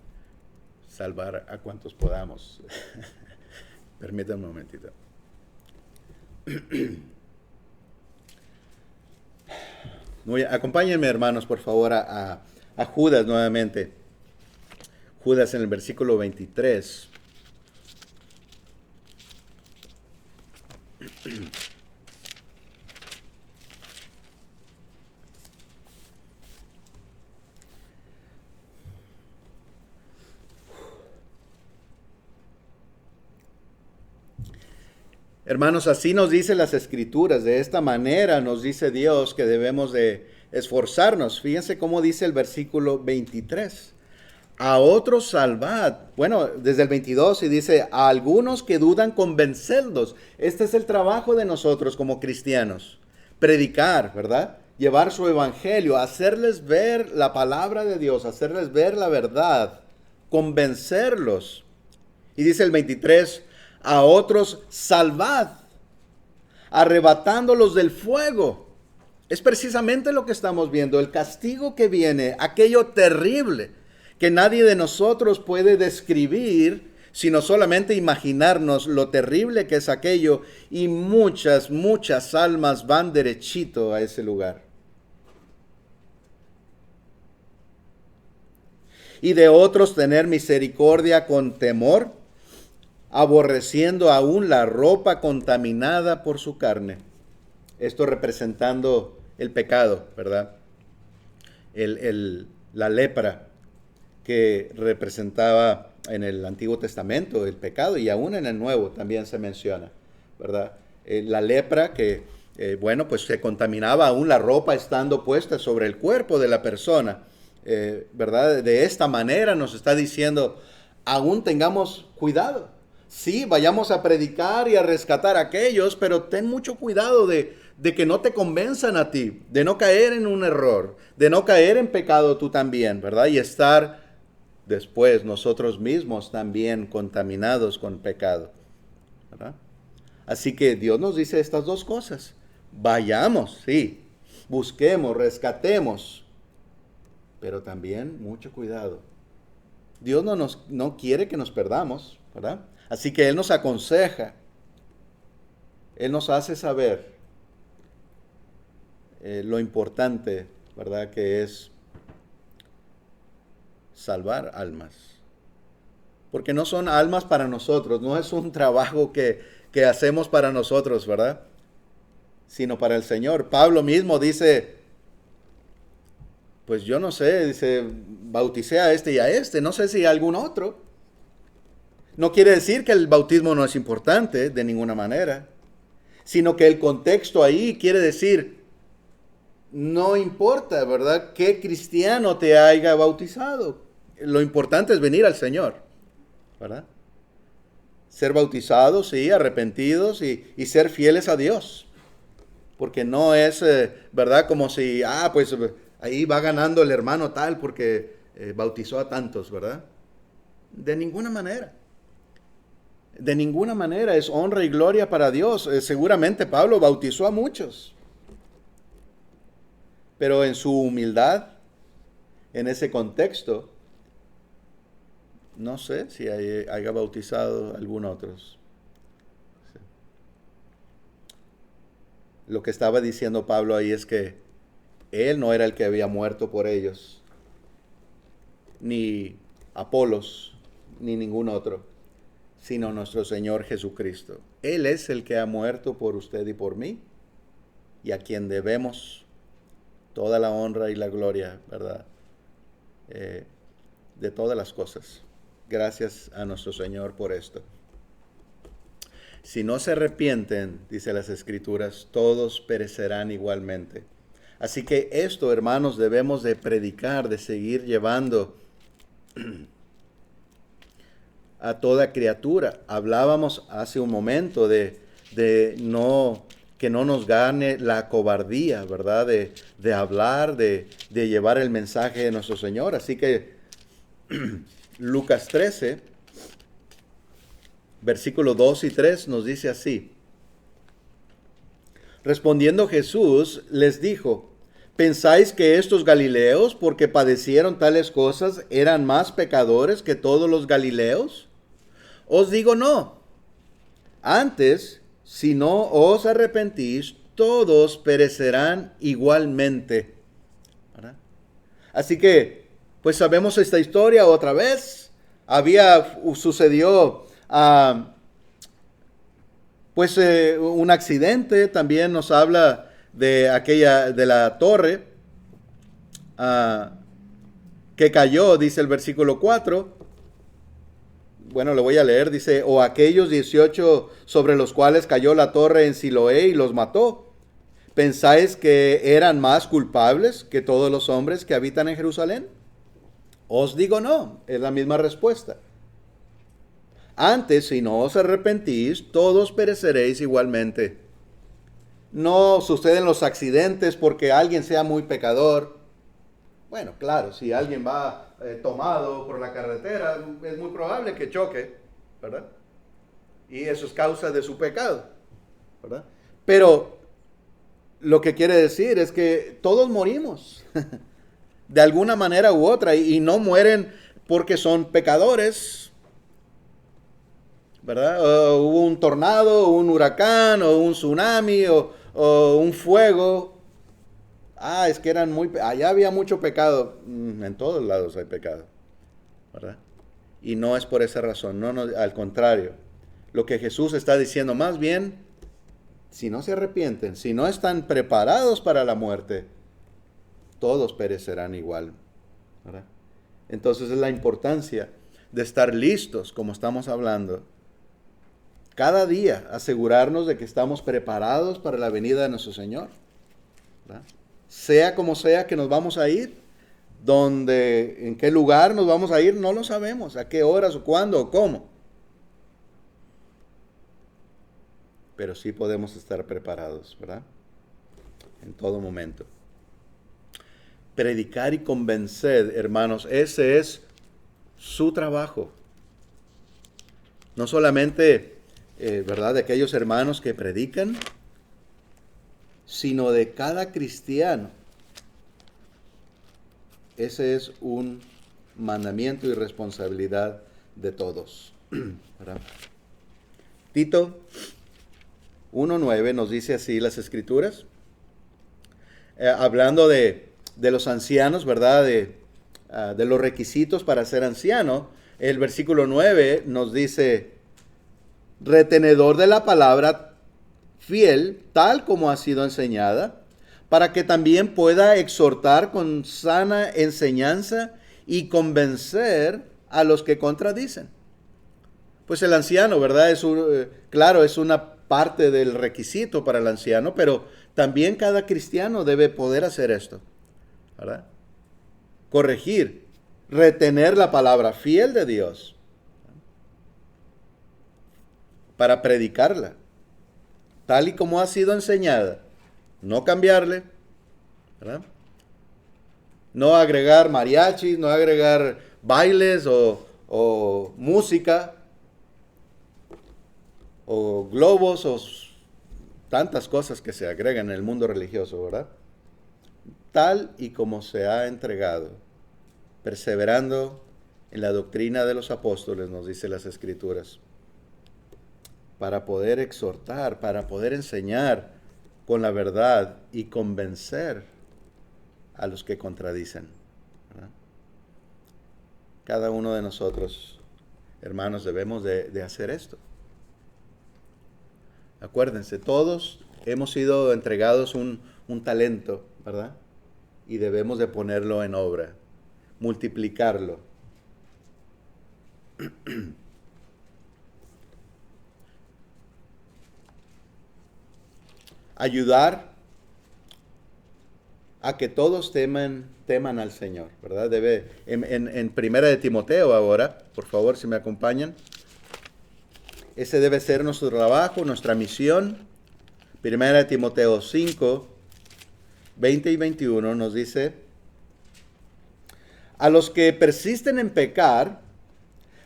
Speaker 1: salvar a cuantos podamos. Permítanme un momentito. Acompáñenme, hermanos, por favor, a Judas nuevamente. Judas en el versículo 23. Hermanos, así nos dice las Escrituras, de esta manera nos dice Dios que debemos de esforzarnos. Fíjense cómo dice el versículo 23. A otros salvad. Bueno, desde el 22 y dice, a algunos que dudan convencerlos. Este es el trabajo de nosotros como cristianos. Predicar, ¿verdad? Llevar su evangelio, hacerles ver la palabra de Dios, hacerles ver la verdad, convencerlos. Y dice el 23, a otros salvad, arrebatándolos del fuego. Es precisamente lo que estamos viendo, el castigo que viene, aquello terrible que nadie de nosotros puede describir, sino solamente imaginarnos lo terrible que es aquello, y muchas, muchas almas van derechito a ese lugar. Y de otros tener misericordia con temor, aborreciendo aún la ropa contaminada por su carne. Esto representando el pecado, ¿verdad? La lepra que representaba en el Antiguo Testamento el pecado, y aún en el Nuevo también se menciona, ¿verdad? La lepra que, bueno, pues se contaminaba aún la ropa estando puesta sobre el cuerpo de la persona, ¿verdad? De esta manera nos está diciendo, aún tengamos cuidado. Sí, vayamos a predicar y a rescatar a aquellos, pero ten mucho cuidado de que no te convenzan a ti, de no caer en un error, de no caer en pecado tú también, ¿verdad? Y estar después nosotros mismos también contaminados con pecado, ¿verdad? Así que Dios nos dice estas dos cosas. Vayamos, sí, busquemos, rescatemos, pero también mucho cuidado. Dios no quiere que nos perdamos, ¿verdad? Así que Él nos aconseja, Él nos hace saber lo importante, ¿verdad? Que es salvar almas. Porque no son almas para nosotros, no es un trabajo que hacemos para nosotros, ¿verdad? Sino para el Señor. Pablo mismo dice, pues yo no sé, dice, bauticé a este y a este, no sé si a algún otro. No quiere decir que el bautismo no es importante de ninguna manera, sino que el contexto ahí quiere decir, no importa, ¿verdad?, qué cristiano te haya bautizado. Lo importante es venir al Señor, ¿verdad? Ser bautizados, sí, arrepentidos y ser fieles a Dios. Porque no es, ¿verdad?, como si, pues ahí va ganando el hermano tal porque bautizó a tantos, ¿verdad? De ninguna manera. De ninguna manera es honra y gloria para Dios. Seguramente Pablo bautizó a muchos. Pero en su humildad, en ese contexto, no sé si haya bautizado a algún otro. Lo que estaba diciendo Pablo ahí es que él no era el que había muerto por ellos, ni Apolos, ni ningún otro, sino nuestro Señor Jesucristo. Él es el que ha muerto por usted y por mí, y a quien debemos toda la honra y la gloria, ¿verdad? De todas las cosas. Gracias a nuestro Señor por esto. Si no se arrepienten, dice las Escrituras, todos perecerán igualmente. Así que esto, hermanos, debemos de predicar, de seguir llevando a toda criatura. Hablábamos hace un momento de que no nos gane la cobardía, ¿verdad? De hablar, de llevar el mensaje de nuestro Señor. Así que Lucas 13, versículos 2 y 3 nos dice así. Respondiendo Jesús les dijo, ¿pensáis que estos galileos, porque padecieron tales cosas, eran más pecadores que todos los galileos? Os digo no. Antes, si no os arrepentís, todos perecerán igualmente. ¿Verdad? Así que, pues sabemos esta historia otra vez. Sucedió un accidente. También nos habla de la torre que cayó, dice el versículo 4. Bueno, lo voy a leer, dice, o aquellos 18 sobre los cuales cayó la torre en Siloé y los mató. ¿Pensáis que eran más culpables que todos los hombres que habitan en Jerusalén? Os digo no, es la misma respuesta. Antes, si no os arrepentís, todos pereceréis igualmente. No suceden los accidentes porque alguien sea muy pecador. Bueno, claro, si alguien va tomado por la carretera, es muy probable que choque, ¿verdad? Y eso es causa de su pecado, ¿verdad? Pero lo que quiere decir es que todos morimos, de alguna manera u otra, y no mueren porque son pecadores, ¿verdad? Hubo un tornado, o un huracán, o un tsunami, o un fuego. Es que allá había mucho pecado. En todos lados hay pecado, ¿verdad? Y no es por esa razón, no, al contrario. Lo que Jesús está diciendo, más bien, si no se arrepienten, si no están preparados para la muerte, todos perecerán igual, ¿verdad? Entonces es la importancia de estar listos, como estamos hablando, cada día asegurarnos de que estamos preparados para la venida de nuestro Señor, ¿verdad? Sea como sea que nos vamos a ir, en qué lugar nos vamos a ir, no lo sabemos, a qué horas o cuándo o cómo. Pero sí podemos estar preparados, ¿verdad? En todo momento. Predicar y convencer, hermanos, ese es su trabajo. No solamente, ¿verdad?, de aquellos hermanos que predican, sino de cada cristiano. Ese es un mandamiento y responsabilidad de todos, ¿verdad? Tito 1:9 nos dice así las Escrituras, hablando de los ancianos, ¿verdad?, de los requisitos para ser anciano. El versículo 9 nos dice, retenedor de la palabra fiel, tal como ha sido enseñada, para que también pueda exhortar con sana enseñanza y convencer a los que contradicen. Pues el anciano, ¿verdad? Claro, es una parte del requisito para el anciano, pero también cada cristiano debe poder hacer esto, ¿verdad? Corregir, retener la palabra fiel de Dios para predicarla, tal y como ha sido enseñada. No cambiarle, ¿verdad? No agregar mariachis, no agregar bailes o música, o globos, o tantas cosas que se agregan en el mundo religioso, ¿verdad? Tal y como se ha entregado, perseverando en la doctrina de los apóstoles, nos dice las Escrituras, para poder exhortar, para poder enseñar con la verdad y convencer a los que contradicen, ¿verdad? Cada uno de nosotros, hermanos, debemos de hacer esto. Acuérdense, todos hemos sido entregados un talento, ¿verdad? Y debemos de ponerlo en obra, multiplicarlo. Ayudar a que todos teman al Señor, ¿verdad? En Primera de Timoteo ahora, por favor, si me acompañan. Ese debe ser nuestro trabajo, nuestra misión. Primera de Timoteo 5, 20 y 21 nos dice, a los que persisten en pecar,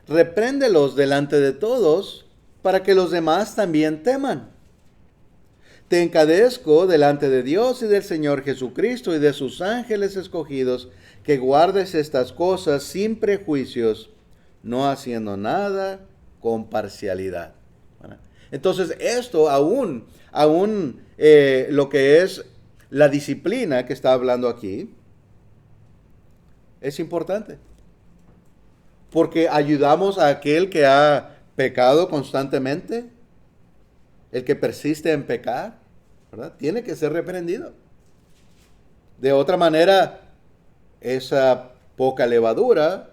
Speaker 1: repréndelos delante de todos, para que los demás también teman. Te encarezco delante de Dios y del Señor Jesucristo y de sus ángeles escogidos, que guardes estas cosas sin prejuicios, no haciendo nada con parcialidad. Entonces, esto aún lo que es la disciplina que está hablando aquí, es importante. Porque ayudamos a aquel que ha pecado constantemente, el que persiste en pecar, ¿verdad? Tiene que ser reprendido. De otra manera, esa poca levadura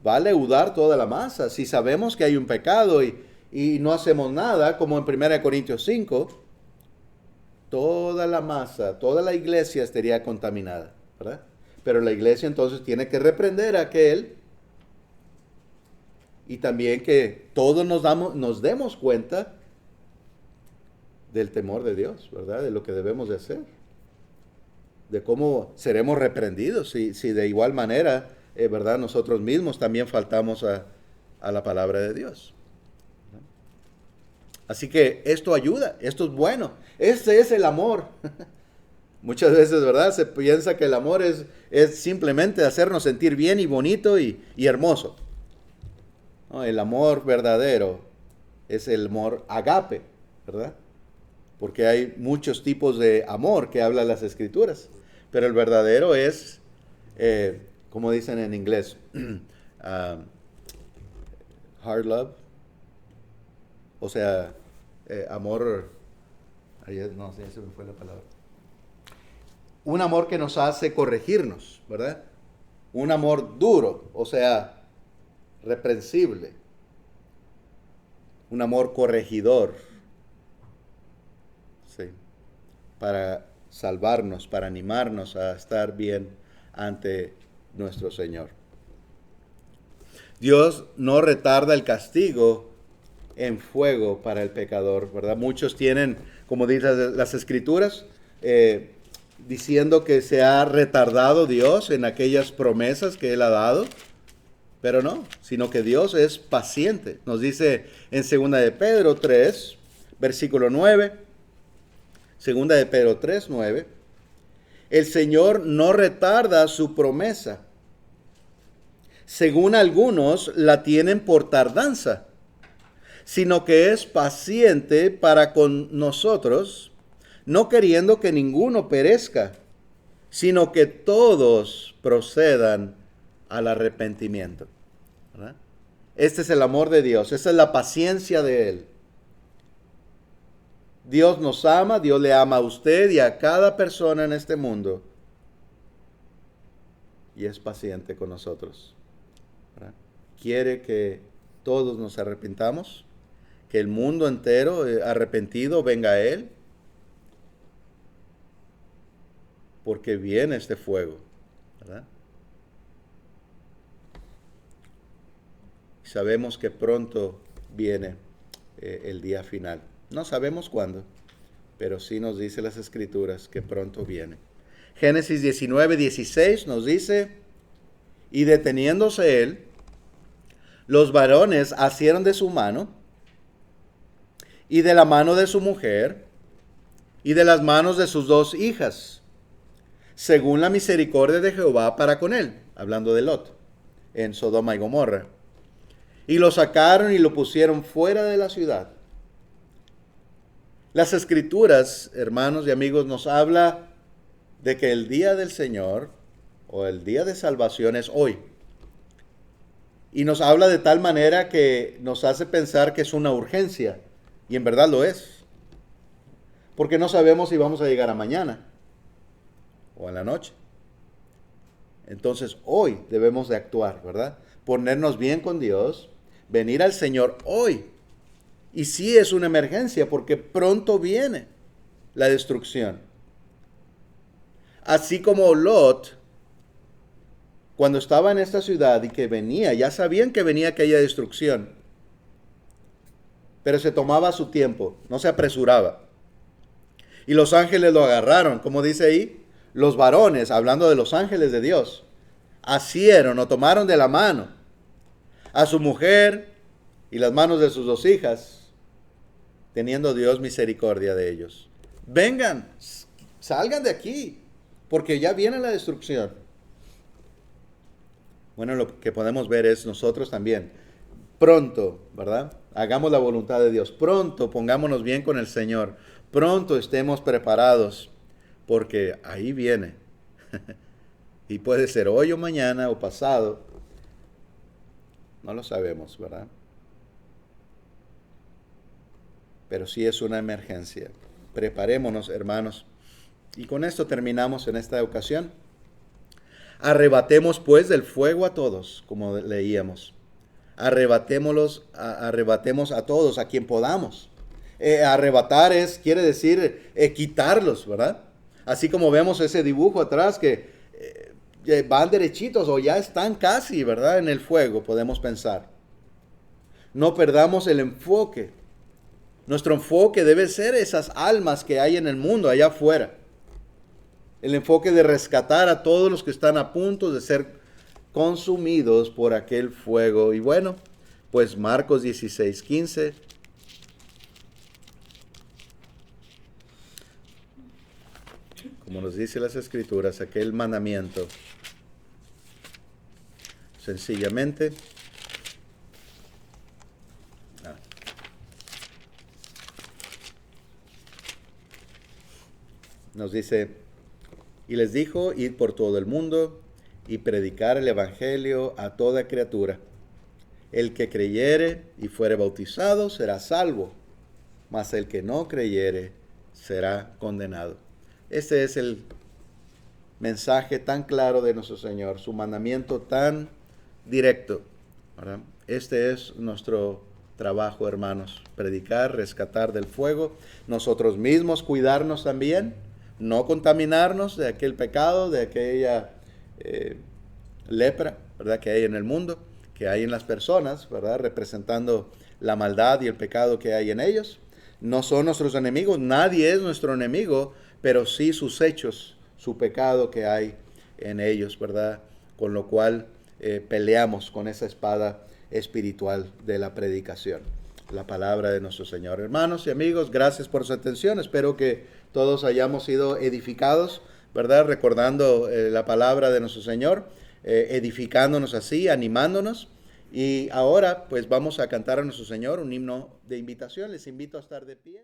Speaker 1: va a leudar toda la masa. Si sabemos que hay un pecado y no hacemos nada, como en 1 Corintios 5, toda la masa, toda la iglesia estaría contaminada, ¿verdad? Pero la iglesia entonces tiene que reprender a aquel, y también que todos nos demos cuenta del temor de Dios, ¿verdad? De lo que debemos de hacer, de cómo seremos reprendidos si de igual manera, ¿verdad?, nosotros mismos también faltamos a la palabra de Dios. Así que esto ayuda, esto es bueno. Este es el amor. Muchas veces, ¿verdad?, se piensa que el amor es simplemente hacernos sentir bien y bonito y hermoso. No, el amor verdadero es el amor agape, ¿verdad? Porque hay muchos tipos de amor que hablan las Escrituras. Pero el verdadero es, como dicen en inglés, hard love. O sea, amor, no sé, se me fue la palabra. Un amor que nos hace corregirnos, ¿verdad? Un amor duro, o sea, reprensible. Un amor corregidor. Sí. Para salvarnos, para animarnos a estar bien ante nuestro Señor. Dios no retarda el castigo en fuego para el pecador, ¿verdad? Muchos tienen, como dicen las Escrituras, diciendo que se ha retardado Dios en aquellas promesas que Él ha dado. Pero no, sino que Dios es paciente. Nos dice en 2 de Pedro 3, versículo 9, 2 de Pedro 3, 9, el Señor no retarda su promesa, según algunos la tienen por tardanza, sino que es paciente para con nosotros, no queriendo que ninguno perezca, sino que todos procedan al arrepentimiento. ¿Verdad? Este es el amor de Dios, esta es la paciencia de Él. Dios nos ama, Dios le ama a usted y a cada persona en este mundo. Y es paciente con nosotros. ¿Verdad? Quiere que todos nos arrepintamos, que el mundo entero arrepentido venga a Él, porque viene este fuego. ¿Verdad? Sabemos que pronto viene el día final. No sabemos cuándo, pero sí nos dice las Escrituras que pronto viene. Génesis 19:16 nos dice, y deteniéndose él, los varones asieron de su mano, y de la mano de su mujer, y de las manos de sus 2 hijas, según la misericordia de Jehová para con él, hablando de Lot, en Sodoma y Gomorra. Y lo sacaron y lo pusieron fuera de la ciudad. Las Escrituras, hermanos y amigos, nos habla de que el día del Señor o el día de salvación es hoy. Y nos habla de tal manera que nos hace pensar que es una urgencia. Y en verdad lo es. Porque no sabemos si vamos a llegar a mañana o a la noche. Entonces hoy debemos de actuar, ¿verdad? Ponernos bien con Dios, venir al Señor hoy. Y sí es una emergencia porque pronto viene la destrucción. Así como Lot, cuando estaba en esta ciudad y que venía, ya sabían que venía aquella destrucción, pero se tomaba su tiempo, no se apresuraba. Y los ángeles lo agarraron, como dice ahí, los varones, hablando de los ángeles de Dios, asieron o tomaron de la mano a su mujer y las manos de sus 2 hijas, teniendo Dios misericordia de ellos. Vengan, salgan de aquí, porque ya viene la destrucción. Bueno, lo que podemos ver es nosotros también. Pronto, ¿verdad? Hagamos la voluntad de Dios. Pronto pongámonos bien con el Señor. Pronto estemos preparados, porque ahí viene. Y puede ser hoy o mañana o pasado. No lo sabemos, ¿verdad? Pero sí es una emergencia. Preparémonos, hermanos. Y con esto terminamos en esta ocasión. Arrebatemos pues del fuego a todos, como leíamos. Arrebatemos a todos, a quien podamos. Arrebatar quiere decir quitarlos, ¿verdad? Así como vemos ese dibujo atrás que van derechitos o ya están casi, ¿verdad? En el fuego, podemos pensar. No perdamos el enfoque. Nuestro enfoque debe ser esas almas que hay en el mundo, allá afuera. El enfoque de rescatar a todos los que están a punto de ser consumidos por aquel fuego. Y bueno, pues Marcos 16:15. Como nos dice las Escrituras, aquel mandamiento. Sencillamente. Nos dice, y les dijo, id por todo el mundo y predicar el evangelio a toda criatura. El que creyere y fuere bautizado será salvo, mas el que no creyere será condenado. Este es el mensaje tan claro de nuestro Señor, su mandamiento tan directo, ¿verdad? Este es nuestro trabajo, hermanos, predicar, rescatar del fuego, nosotros mismos cuidarnos también, no contaminarnos de aquel pecado, de aquella lepra, ¿verdad?, que hay en el mundo, que hay en las personas, ¿verdad?, representando la maldad y el pecado que hay en ellos. No son nuestros enemigos, nadie es nuestro enemigo, pero sí sus hechos, su pecado que hay en ellos, ¿verdad? Con lo cual peleamos con esa espada espiritual de la predicación. La palabra de nuestro Señor. Hermanos y amigos, gracias por su atención. Espero que todos hayamos sido edificados, ¿verdad? Recordando la palabra de nuestro Señor, edificándonos así, animándonos. Y ahora pues vamos a cantar a nuestro Señor un himno de invitación. Les invito a estar de pie.